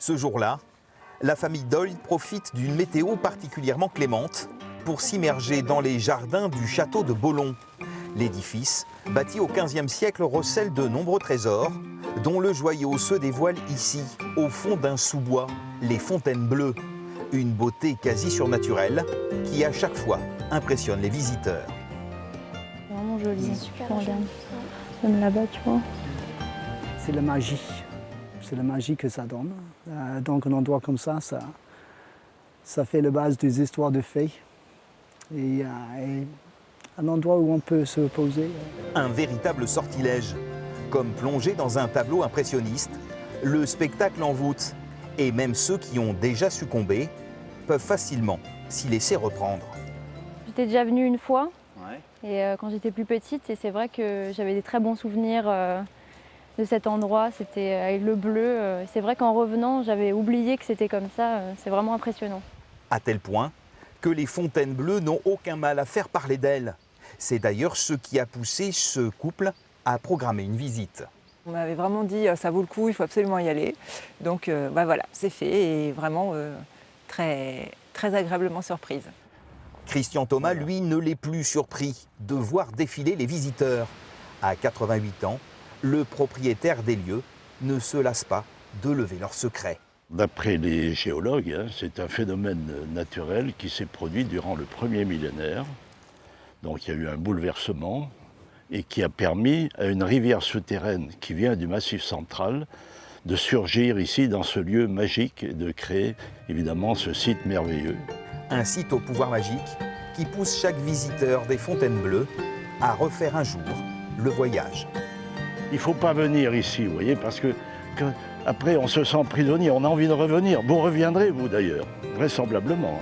Ce jour-là, la famille Doyle profite d'une météo particulièrement clémente pour s'immerger dans les jardins du château de Bollon. L'édifice, bâti au XVe siècle, recèle de nombreux trésors, dont le joyau se dévoile ici, au fond d'un sous-bois, les Fontaines Bleues. Une beauté quasi surnaturelle qui, à chaque fois, impressionne les visiteurs. C'est vraiment joli. C'est super Regarde. joli. Même là-bas, tu vois. C'est la magie. C'est la magie que ça donne. Donc un endroit comme ça fait la base des histoires de fées. Et un endroit où on peut se poser. Un véritable sortilège. Comme plongé dans un tableau impressionniste, le spectacle envoûte. Et même ceux qui ont déjà succombé peuvent facilement s'y laisser reprendre. J'étais déjà venue une fois, Ouais. et quand j'étais plus petite, et c'est vrai que j'avais des très bons souvenirs de cet endroit. C'était avec le bleu. C'est vrai qu'en revenant, j'avais oublié que c'était comme ça. C'est vraiment impressionnant. À tel point que les Fontaines Bleues n'ont aucun mal à faire parler d'elles. C'est d'ailleurs ce qui a poussé ce couple à programmer une visite. On m'avait vraiment dit ça vaut le coup, il faut absolument y aller. Donc voilà, c'est fait et vraiment très, très agréablement surprise. Christian Thomas, lui, ne l'est plus surpris de voir défiler les visiteurs. À 88 ans, le propriétaire des lieux ne se lasse pas de lever leurs secrets. D'après les géologues, c'est un phénomène naturel qui s'est produit durant le premier millénaire. Donc il y a eu un bouleversement et qui a permis à une rivière souterraine qui vient du Massif central de surgir ici dans ce lieu magique et de créer évidemment ce site merveilleux. Un site au pouvoir magique qui pousse chaque visiteur des Fontaines Bleues à refaire un jour le voyage. Il ne faut pas venir ici, vous voyez, parce que après on se sent prisonnier, on a envie de revenir. Vous reviendrez, vous d'ailleurs, vraisemblablement.